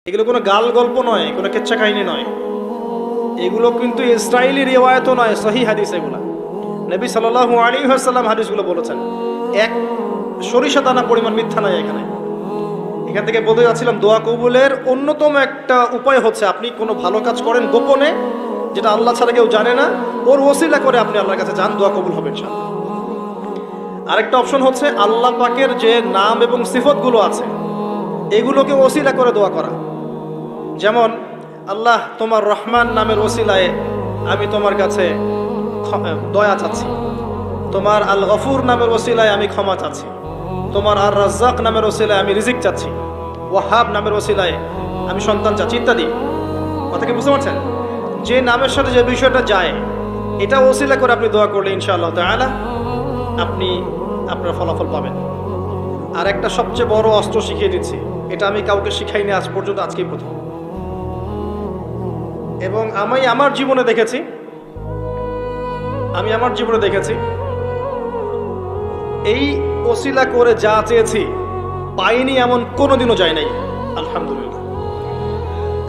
এগুলো কোনো গাল গল্প নয়, কোনো কেচ্ছা কাহিনী নয়, এগুলো কিন্তু ইসরায়েলি রিওয়ায়াতও নয়, সহিহ হাদিস। এগুলো নবী সাল্লাল্লাহু আলাইহি ওয়াসাল্লাম হাদিসগুলো বলেছেন। এক সরিষা দানা পরিমাণ মিথ্যা নাই এখানে। এখান থেকে বলতে যাচ্ছিলাম, দোয়া কবুলের অন্যতম একটা উপায় হচ্ছে আপনি কোনো ভালো কাজ করেন গোপনে, যেটা আল্লাহ ছাড়া কেউ জানে না, ওর ওসিলা করে আপনি আল্লাহর কাছে যান, দোয়া কবুল হবে ইনশাআল্লাহ। আরেকটা অপশন হচ্ছে আল্লাহ পাকের যে নাম এবং সিফতগুলো আছে এগুলোকে ওসিলা করে দোয়া করা। যেমন আল্লাহ তোমার রহমান নামের ওসিলায় আমি তোমার কাছে দয়া চাচ্ছি, তোমার আল গফুর নামের ওসিলায় আমি ক্ষমা চাচ্ছি, তোমার আর রাজ্জাক নামের ওসিলায় আমি রিজিক চাচ্ছি, ওয়াহাব নামের ওসিলায় আমি সন্তান চাচ্ছি, ইত্যাদি। কথা কি বুঝতে পারছেন? যে নামের সাথে যে বিষয়টা যায় এটা ওসিলা করে আপনি দোয়া করলে ইনশাআল্লাহ তাআলা আপনি আপনার ফলাফল পাবেন। আর একটা সবচেয়ে বড় অস্ত্র শিখিয়ে দিচ্ছি, এটা আমি কাউকে শিখাইনি আজ পর্যন্ত, আজকেই প্রথম। এবং আমি আমার জীবনে দেখেছি এই ওসিলা করে যা চেয়েছি পাইনি এমন কোনোদিনও যায় নাই, আলহামদুলিল্লাহ।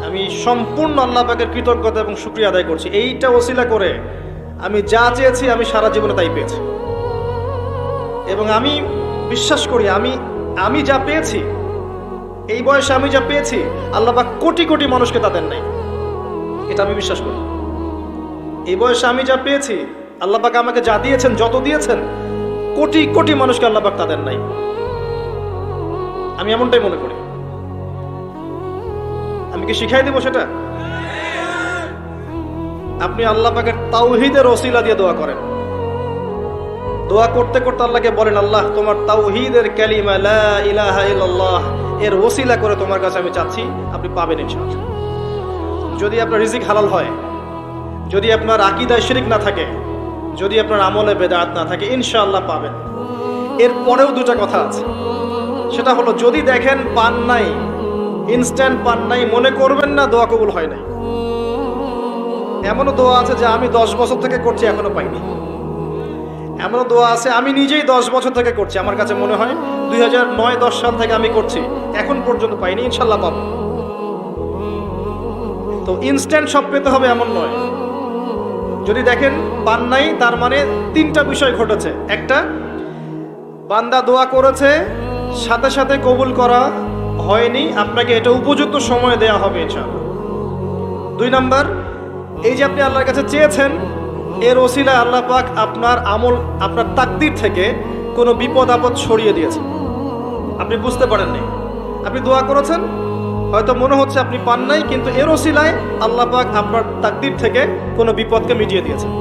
আমি সম্পূর্ণ আল্লাহ পাকের কৃতজ্ঞতা এবং শুকরিয়া আদায় করছি। এইটা ওসিলা করে আমি যা চেয়েছি আমি সারা জীবনে তাই পেয়েছি। এবং আমি বিশ্বাস করি আমি যা পেয়েছি, এই বয়সে আমি যা পেয়েছি আল্লাহ পাক কোটি কোটি মানুষকে তা দেন নাই, এটা আমি বিশ্বাস করি। এই বয়সে আমি যা পেয়েছি আল্লাহ পাক আমাকে যা দিয়েছেন, যত দিয়েছেন, কোটি কোটি মানুষকে আল্লাহ পাক তা দেন নাই, আমি এমনটাই মনে করি। আমি কি শিখাই দেব সেটা? আপনি আল্লাহ পাকের তাওহীদের ওসিলা দিয়ে দোয়া করেন। দোয়া করতে করতে আল্লাহকে বলেন, আল্লাহ তোমার তাওহীদের কালিমা লা ইলাহা ইল্লাল্লাহ এর ওসিলা করে তোমার কাছে আমি চাচ্ছি, আপনি পাবেন ইনশাআল্লাহ। যদি আপনার রিজিক হালাল হয়, যদি আপনার আকীদায় শিরক না থাকে, যদি আপনার আমলে বেদাত না থাকে, ইনশাআল্লাহ পাবেন। এর পরেও দুটো কথা আছে, সেটা হলো যদি দেখেন পান নাই, ইনস্ট্যান্ট পান নাই, মনে করবেন না দোয়া কবুল হয় নাই। এমনও দোয়া আছে যে আমি 10 বছর থেকে করছি এখনো পাইনি। এমনও দোয়া আছে আমি নিজেই 10 বছর থেকে করছি, আমার কাছে মনে হয় 2009-10 সাল থেকে আমি করছি, এখন পর্যন্ত পাইনি, ইনশাআল্লাহ পাবো। তো ইনস্ট্যান্ট সব পেতে হবে এমন নয়। যদি দেখেন পান নাই, তার মানে 3টা বিষয় ঘটেছে। একটা, বান্দা দোয়া করেছে, সাথে সাথে কবুল করা হয়নি, আপনাকে এটা উপযুক্ত সময় দেয়া হবে ইনশাআল্লাহ। 2 নাম্বার, এই যে আপনি আল্লাহর কাছে চেয়েছেন, এর ওসিলা আল্লাহ পাক আপনার আমল, আপনার তাকদীর থেকে কোনো বিপদ আপদ সরিয়ে দিয়েছেন, আপনি বুঝতে পারেননি। আপনি দোয়া করেছেন, হয়তো মনে হচ্ছে আপনি পান নাই, কিন্তু এর ওসিলায় আল্লাহ পাক আপনার তাকদীর থেকে কোনো বিপদকে মিটিয়ে দিয়েছেন,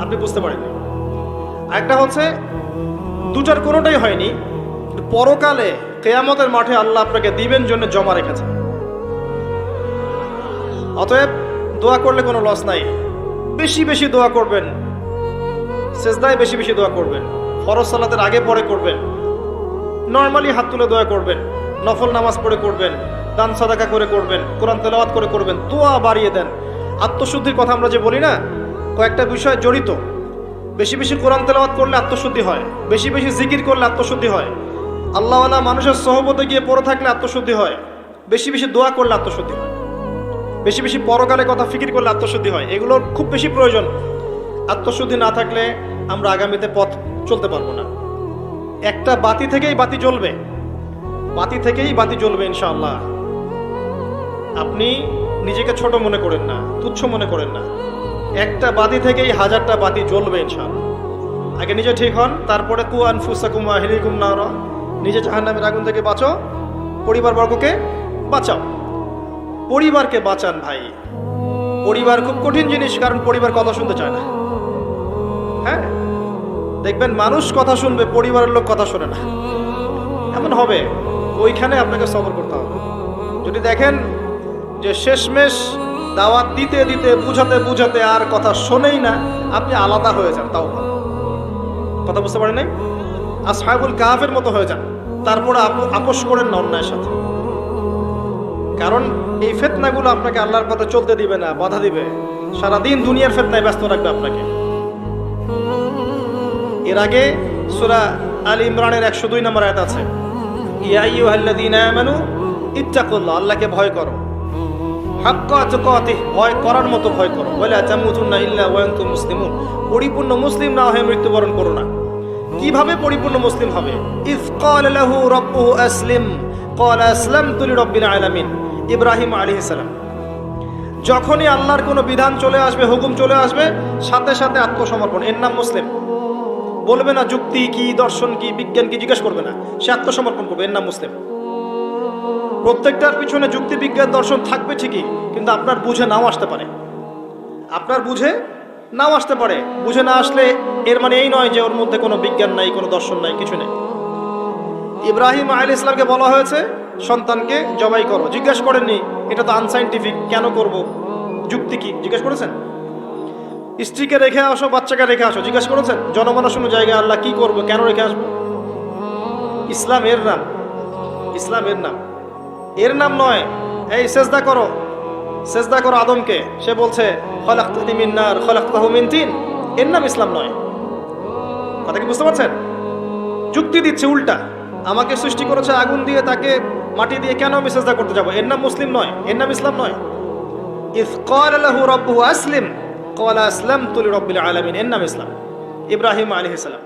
আপনি বুঝতে পারেননি। আরেকটা হচ্ছে দুটার কোনোটাই হয়নি, পরকালে কিয়ামতের মাঠে আল্লাহ আপনাকে দিবেন জন্য জমা রেখেছেন। অতএব দোয়া করলে কোনো লস নাই। বেশি বেশি দোয়া করবেন, সেজদায় বেশি বেশি দোয়া করবেন, ফরজ সালাতের আগে পরে করবেন, নরমালি হাত তুলে দোয়া করবেন, নফল নামাজ পড়ে করবেন, দান সাদাকা করে করবেন, কোরআন তেলাওয়াত করে করবেন, দোয়া বাড়িয়ে দেন। আত্মশুদ্ধির কথা আমরা যে বলি না, কয়েকটা বিষয় জড়িত। বেশি বেশি কোরআন তেলাওয়াত করলে আত্মশুদ্ধি হয়, বেশি বেশি জিকির করলে আত্মশুদ্ধি হয়, আল্লাহওয়ালা মানুষের সহবতে গিয়ে পড়ে থাকলে আত্মশুদ্ধি হয়, বেশি বেশি দোয়া করলে আত্মশুদ্ধি হয়, বেশি বেশি পরকালের কথা ফিকির করলে আত্মশুদ্ধি হয়। এগুলোর খুব বেশি প্রয়োজন। আত্মশুদ্ধি না থাকলে আমরা আগামীতে পথ চলতে পারবো না। একটা বাতি থেকেই বাতি জ্বলবে ইনশাআল্লাহ। আপনি নিজেকে ছোট মনে করেন না, তুচ্ছ মনে করেন না। একটা বাতি থেকেই 1000টা বাতি জ্বলবে ইনশাআল্লাহ। আগে নিজে ঠিক হন, তারপরে কু আনফুসাকুম ওয়া আহলিকুম নারা, নিজে জাহান্নামের আগুন থেকে বাঁচো, পরিবারবর্গকে বাঁচাও। পরিবারকে বাঁচান ভাই। পরিবার খুব কঠিন জিনিস, কারণ পরিবার কথা শুনতে চায় না। হ্যাঁ, দেখবেন মানুষ কথা শুনবে, পরিবারের লোক কথা শোনে না, এমন হবে। ওইখানে আপনাকে সবর করতে হবে। যদি দেখেন যে শেষমেশ দাওয়াত দিতে দিতে বুঝাতে আর কথা শোনেই না, আপনি আলাদা হয়ে যান, তাও কথা বুঝতে পারেন নাই, আসহাবুল কাহাফের মতো হয়ে যান, তারপরে আপোষ করেন না অন্যায়ের সাথে। কারণ এই ফিতনাগুলো আপনাকে আল্লাহর পথে চলতে দিবে না, বাধা দিবে, সারাদিন দুনিয়ার ফিতনায় ব্যস্ত রাখবে আপনাকে। এর আগে সূরা আল ইমরানের 102 নম্বর আয়াত আছে, ইয়া আইয়ুহাল্লাযীনা আমানু ইত্তাকুল্লাহ, আল্লাহকে ভয় করো, হাক্কা তুকাতিহ, ভয় করার মতো ভয় করো, ওয়ালা তামুতুন্না ইল্লা ওয়া আনতুম মুসলিমুন, পরিপূর্ণ মুসলিম না হয়ে মৃত্যুবরণ করো না। কিভাবে পরিপূর্ণ মুসলিম হবে? ইয ক্বালা লাহু রাব্বুহু আসলিম ক্বালা আসলামতু লিরাব্বিল আলামিন, ইব্রাহিম আলাইহিস সালাম যখনই আল্লাহর কোনো বিধান চলে আসবে, হুকুম চলে আসবে, সাথে সাথে আত্মসমর্পণ, এর নাম মুসলিম। বলবে না যুক্তি কি, দর্শন কি, বিজ্ঞান কি, জিজ্ঞেস করবে না, সে আত্মসমর্পণ করবে, এর নাম মুসলিম। প্রত্যেকটার পিছনে যুক্তি, বিজ্ঞান, দর্শন থাকবে ঠিকই, কিন্তু আপনার বুঝে নাও আসতে পারে, আপনার বুঝে নাও আসতে পারে। বুঝে না আসলে এর মানে এই নয় যে ওর মধ্যে কোনো বিজ্ঞান নাই, কোনো দর্শন নাই, কিছু নেই। ইব্রাহিম আলাইহিস সালামকে বলা হয়েছে সন্তানকে জবাই করো, জিজ্ঞেস করেননি এটা তো আনসাইন্টিফিক, কেন করব, যুক্তি কি, জিজ্ঞেস করেছেন? স্ত্রীকে রেখে আসো, বাচ্চাকে রেখে আসো, জিজ্ঞেস করেছেন? জনমানসূন্য জায়গায় আল্লাহ কি করব, কেন রেখে আসবো? ইসলাম এর নাম, ইসলাম এর নাম, এর নাম নয় এই সেজদা করো, সেজদা করো আদমকে, সে বলছে খলাকতানি মিন নার খলাকতাহু মিন তিন, এর নাম ইসলাম নয়। কথা কি বুঝতে পারছেন? যুক্তি দিচ্ছে উল্টা, আমাকে সৃষ্টি করেছে আগুন দিয়ে, তাকে মাটি দিয়ে, কেন আমি সেজদা করতে যাবো? এর নাম মুসলিম নয়, এর নাম ইসলাম নয়। ইয ক্বালা লাহু রাব্বুহু আসলিম ক্বালা আসলামতু লিরাব্বিল আলামিন, এর নাম ইসলাম। ইব্রাহিম আলাইহিস সালাম